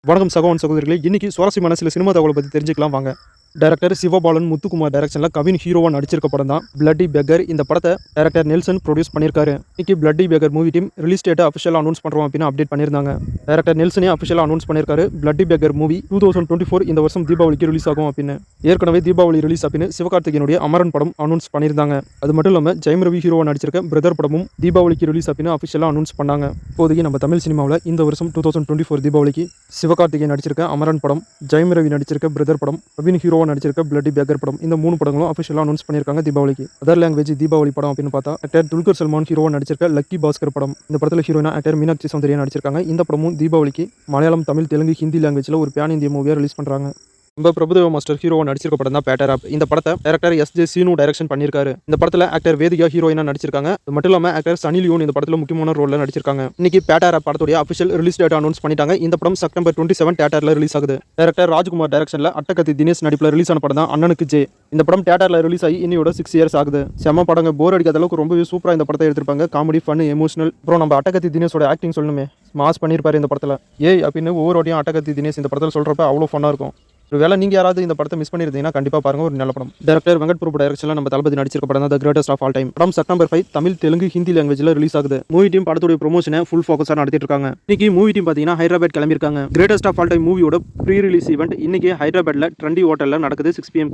வணக்கம் சகோதரன் சகோதரிகளே, இன்னைக்கு சுவாரஸ்யமான சில சினிமா தகவலை பற்றி தெரிஞ்சுக்கலாம் வாங்க. டைரக்டர் சிவபாலன் முத்துக்குமார் டைரக்ஷனில் கவின் ஹீரோவாக நடிச்சிருக்க படம் தான் பிளட்டி பெக்கர். இந்த படத்தை டைரக்டர் நெல்சன் ப்ரொடியூஸ் பண்ணியிருக்காரு. இன்னைக்கு bloody beggar movie team release டேட்டை அஃபிஷியலாக அனௌன்ஸ் பண்ணுறோம் அப்படின்னு அப்டேட் பண்ணியிருந்தாங்க. டைரக்டர் நெல்சனே அஃபிஷியலாக அனௌன்ஸ் பண்ணியிருக்காரு. பிளட்டி பெக்கர் மூவி 2024 இந்த வருஷம் தீபாவளிக்கு ரிலீஸ் ஆகும் அப்படின்னு. ஏற்கனவே தீபாவளி ரிலீஸ் அப்படின்னு சிவகார்த்திகேயனுடைய அமரன் படம் அனௌன்ஸ் பண்ணியிருந்தாங்க. அது மட்டும் இல்லாமல் ஜெயம் ரவி ஹீரோவாக நடிச்சிருக்க பிரதர் படமும் தீபாவளிக்கு ரிலீஸ் அப்படின்னு அஃபிஷியலாக அனௌன்ஸ் பண்ணாங்க. இப்போதைக்கு நம்ம தமிழ் சினிமாவில் இந்த வருஷம் 2024 தீபாவளிக்கு சிவகார்த்திகேயன் நடிச்சிருக்க அமரன் படம், ஜெயம் ரவி நடிச்சிருக்க பிரதர் படம், கவின் ஹீரோவாக நடிச்சிருக்க பிளட்டி பெக்கர் படம், இந்த 3 படங்களும் அஃபிஷியலாக அனௌன்ஸ் பண்ணியிருக்காங்க தீபாவளிக்கு. அதர் லாங்குவேஜ் தீபாவளி படம் அப்படின்னு பார்த்தா ஆக்டர் துல்கர் சல்மான் ஹீரோவாக நடிச்சிருக்க லக்கி பாஸ்கர் படம். இந்த படத்தில் ஹீரோயினா ஆக்டர் மீனாட்சி சௌந்தர்யா நடிச்சிருக்காங்க. இந்த படமும் தீபாவளிக்கு மலையாளம், தமிழ், தெலுங்கு, ஹிந்தி லாங்குவேஜில் ஒரு பேன் இந்திய மூவியாக ரிலீஸ் பண்ணுறாங்க. நம்ம பிரபுதேவா மாஸ்டர் ஹீரோவாக நடிச்சிருக்க படம் தான் பேட்டர் ஆப். இந்த படத்தை டைரக்டர் எஸ்.ஜே. சீனு டைரக்ஷன் பண்ணியிருக்காரு. இந்த படத்தில் ஆக்டர் வேதிகா ஹீரோயினா நடிச்சிருக்காங்க. அது மட்டும் இல்லாமல் ஆக்டர் சனி லியோன் இந்த படத்தில் முக்கியமான ரோலில் நடிச்சிருக்காங்க. இன்னைக்கு பேட்டர் ஆப் படத்துடைய அஃபிஷியல் ரிலீஸ் டேட் அனௌன்ஸ் பண்ணிட்டாங்க. இந்த படம் செப்டம்பர் 27 தியேட்டரில் ரிலீஸ் ஆகுது. டைரக்டர் ராஜ்குமார் டைரக்ஷனில் அட்டகத்தி தினேஷ் நடிப்பில் ரிலீஸ் ஆன படம் தான் அண்ணனுக்கு ஜே. இந்த படம் தியேட்டரில் ரிலீஸ் ஆகி இன்னையோட 6 இயர்ஸ் ஆகுது. செம்ம படங்க, போர் அடிக்காத அளவுக்கு ரொம்பவே சூப்பராக இந்த படத்தை எடுத்திருப்பாங்க. Comedy, fun, emotional. அப்புறம் நம்ம அட்டகத்தி தினேஷோட ஆக்டிங் சொல்லணுமே, மாஸ் பண்ணியிருப்பாரு இந்த படத்தில். ஏய் அப்படின்னு ஒவ்வொரு வாட்டியும் அட்டகத்தி தினேஷ் இந்த படத்தில் சொல்கிறப்ப அவ்வளோ ஃபன்னாக இருக்கும். ஒரு வேளை நீங்கள் யாராவது இந்த படத்தை மிஸ் பண்ணியிருந்தீங்கன்னா கண்டிப்பாக பாருங்க, ஒரு நல்ல படம். டைரக்டர் வெங்கட் பிரபு டைரக்ஷனில் நம்ம தளபதி நடிச்சிருக்க படம் தான் the greatest of all time. படம் செப்டம்பர் 5 தமிழ், தெலுங்கு, ஹிந்தி லாங்குவேஜில் ரிலீஸ் ஆகுது. மூவி டீம் படத்துடைய ப்ரொமோஷனை ஃபுல் ஃபோக்கஸாக நடத்திட்டு இருக்காங்க. இன்னைக்கு மூவி டீம் பார்த்தீங்கன்னா ஹைதராபாத் கிளம்பியிருக்காங்க. கிரேட்டஸ்ட் ஆஃப் ஆல் டைம் மூவியோட ப்ரீ ரிலீஸ் ஈவெண்ட் இன்னைக்கு ஹைதராபாத்தில் ட்ரெண்டி ஹோட்டலில் நடக்குது 6 PM.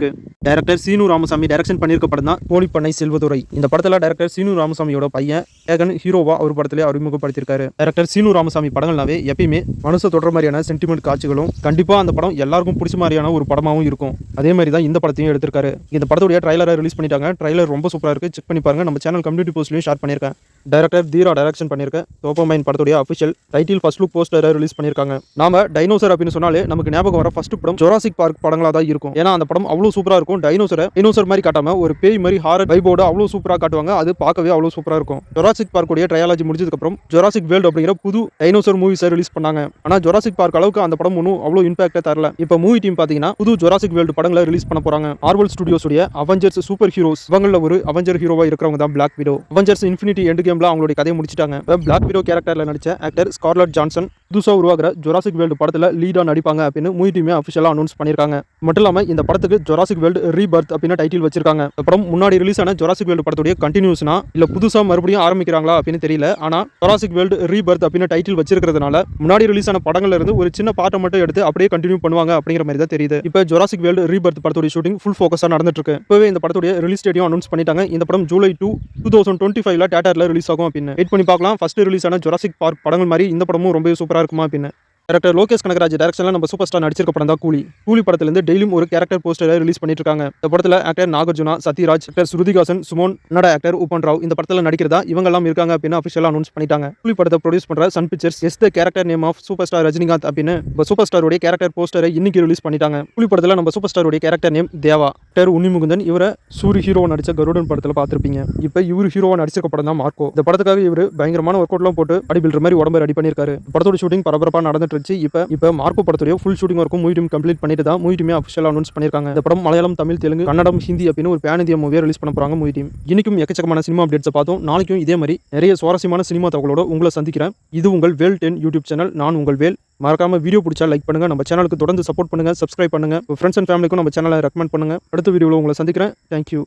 Director Seenu Ramasamy direction பண்ணியிருக்க படம் தான் கோழிப்பண்ணை செல்வதுரை. இந்த படத்தில் டைரக்டர் சீனு ராமசாமியோட பையன் ஏகன் ஹீரோவா ஒரு படத்திலே அறிமுகப்படுத்தியிருக்காரு. டைரக்டர் சீனு ராமசாமி படங்கள்னாவே எப்பயுமே மனசை தொடர மாதிரியான சென்டிமெண்ட் காட்சிகளும் கண்டிப்பாக அந்த படம் எல்லாருக்கும் பிடிச்ச மாதிரியான ஒரு படமாகவும் இருக்கும். அதே மாதிரி தான் இந்த படத்தையும் எடுத்திருக்காரு. இந்த படத்துடைய ட்ரைலரை ரிலீஸ் பண்ணிட்டாங்க. ட்ரைலர் ரொம்ப சூப்பராக இருக்கு, செக் பண்ணி பாருங்க. நம்ம சேனல் கம்யூனிட்டி போஸ்ட்லையும் ஷேர் பண்ணியிருக்கேன். டைரக்டர் தீரா டைரக்ஷன் பண்ணியிருக்க டோபமைன் படத்துடைய அஃபிஷியல் டைட்டில் ஃபர்ஸ்ட் லுக் போஸ்டரை ரிலீஸ் பண்ணியிருக்காங்க. நாம டைனோசர் அப்படின்னு சொன்னாலே நமக்கு ஞாபகம் வர ஃபர்ஸ்ட் படம் ஜுராசிக் பார்க் படங்களாக தான் இருக்கும். ஏன்னா அந்த படம் அவ்வளோ சூப்பராக இருக்கும். டைனோசர் மாதிரி காட்டாம ஒரு பேய் மாதிரி ஹாரர் வைபோட அவ்வளோ சூப்பராக காட்டுவாங்க. அது பார்க்கவே அவ்வளோ சூப்பராக இருக்கும். ஜுராசிக் பார்க்குடைய ட்ரையாலஜி முடிஞ்சதுக்கு அப்புறம் ஜுராசிக் வேர்ல்ட் அப்படிங்கிற புது டைனோசர் மூவிஸை ரிலீஸ் பண்ணாங்க. ஆனால் ஜுராசிக் பார்க் அளவுக்கு அந்த படம் ஒன்றும் அவ்வளோ இம்பாக்டை தரல. இப்போ மூவி டீம் பார்த்தீங்கன்னா புது ஜுராசிக் வேர்ல்டு படங்களை ரிலீஸ் பண்ண போறாங்க. மார்வல் ஸ்டுடியோஸுடைய அவெஞ்சர்ஸ் சூப்பர் ஹீரோஸ் இவங்கள ஒரு அவெஞ்சர் ஹீரோவா இருக்கிறவங்க தான் Black Widow. Avengers Infinity End கேம்ல அவங்களுடைய கதையை முடிச்சிட்டாங்க. பிளாக் விடோ கேரக்டர்ல நடிச்ச ஆக்டர் ஸ்கார்லட் ஜான்சன் புதுசா உருவாகிற ஜுராசிக் வேர்ல்டு படத்துல லீடா நடிப்பாங்க அப்படின்னு மூவி டீமே அஃபிஷியலா அனௌன்ஸ் பண்ணிருக்காங்க. மட்டும் இல்லாம இந்த படத்துக்கு ஜுராசிக் வேர்ல்டு ரீபர்த் அப்படின்னு டைட்டில் வச்சிருக்காங்க. படம் முன்னாடி ரிலீஸ் ஆன ஜுராசிக் வேர்ல்டு படத்துடைய கண்டினியூஸ்னா இல்ல புதுசா மறுபடியும் ஆரம்பிக்கிறாங்களா அப்படின்னு தெரியல. ஆனா ஜுராசிக் வேர்ல்டு ரீபர்த் அப்படின்னு டைட்டில் வச்சிருக்கிறதுனால முன்னாடி ரிலீஸ் ஆன படங்கள்ல இருந்து ஒரு சின்ன பார்ட்டை மட்டும் எடுத்து அப்படியே கண்டினியூ பண்ணுவாங்க அப்படிங்கிற மாதிரி தான் தெரியுது. இப்போ ஜுராசிக் வேர்ல்டு ரீபர்த் படத்துடைய ஷூட்டிங் ஃபுல் ஃபோக்கஸா நடந்துட்டு இருக்கு. இப்பவே இந்த படத்துடைய ரிலீஸ் டேட்டையும் அனௌன்ஸ் பண்ணிட்டாங்க. இந்த படம் ஜூலை 2, 2025 தியேட்டர்ல ரிலீஸ் ஆகும் அப்படின்னு வெயிட் பண்ணி பார்க்கலாம். ஃபர்ஸ்ட் ரிலீஸ் ஆன ஜுராசிக் பார்க் படங்கள் மாதிரி இந்த படமும் ரொம்ப சூப்பரா இருக்குமா அப்படின்னு. டைரக்டர் லோகேஷ் கனகராஜ் டைரக்ஷன்ல நம்ம சூப்பர் ஸ்டார் நடிச்சிருக்க படம் தான் கூலி படத்திலிருந்து டெய்லியும் ஒரு கேரக்டர் போஸ்டரை ரிலீஸ் பண்ணிட்டு இருக்காங்க. இந்த படத்தில் actor Nagarjuna, Sathyaraj, actor Shruti Haasan, Suman, Kannada actor Upen Rao இந்த படத்தில் நடிக்கிறதா இவங்க எல்லாம் இருக்காங்க அப்படின்னு அஃபிஷியலாக அனௌன்ஸ் பண்ணிட்டாங்க. கூலி படத்தை ப்ரொடியூஸ் பண்ற Sun Pictures as the character name of superstar Rajinikanth அப்படின்னு சூப்பர் ஸ்டாரோட கேரக்டர் போஸ்டரை இன்னைக்கு ரிலீஸ் பண்ணிட்டாங்க. கூலி படத்தில் நம்ம சூப்பர் ஸ்டாரோட கேரக்டர் நேம் தேவா. ஆக்டர் உன்னிமுகுந்தன் இவரை சூரி ஹீரோவா நடிச்ச கருடன் படத்தில் பார்த்திருப்பீங்க. இப்போ இவர் ஹீரோவா நடிச்சிருக்க படம் தான் மார்க்கோ. இந்த படத்துக்காக இவர் பயங்கரமான ஒர்க் அவுட்லாம் போட்டு அடி பில்டர் மாதிரி உடம்பு ரெடி பண்ணியிருக்காரு. படத்தோட ஷூட்டிங் பரபரப்பாக நடந்துட்டு இருந்துச்சு. இப்போ மார்க்கோ படத்துடைய ஃபுல் ஷூட்டிங் வரைக்கும் மூவி டீம் கம்ப்ளீட் பண்ணிட்டு தான் மூவி டீமே அஃபிஷியலா அனௌன்ஸ் பண்ணிருக்காங்க. இந்த படம் மலையாளம், தமிழ், தெலுங்கு, கன்னடம், ஹிந்தி அப்படின்னு ஒரு பேன் இந்திய மூவியை ரிலீஸ் பண்ண போறாங்க மூவி டீம். இன்னைக்கும் எக்கச்சக்கமான சினிமா அப்டேட்ஸை பார்த்தோம். நாளைக்கும் இதே மாதிரி நிறைய சுவாரஸ்யமான சினிமா தகவலோட உங்களை சந்திக்கிறேன். இது உங்கள் வேல் 10 யூடியூப் சேனல். நான் உங்கள் வேல். மறக்காம வீடியோ பிடிச்சா லைக் பண்ணுங்க. நம்ம சேனலுக்கு தொடர்ந்து சப்போர்ட் பண்ணுங்க, சப்ஸ்கிரைப் பண்ணுங்க. ஃப்ரெண்ட்ஸ் அண்ட் ஃபேமிலிக்கும் நம்ம சேனலை ரெக்கமெண்ட் பண்ணுங்க. அடுத்த வீடியோவில் உங்களை சந்திக்கிறேன். தேங்க்யூ.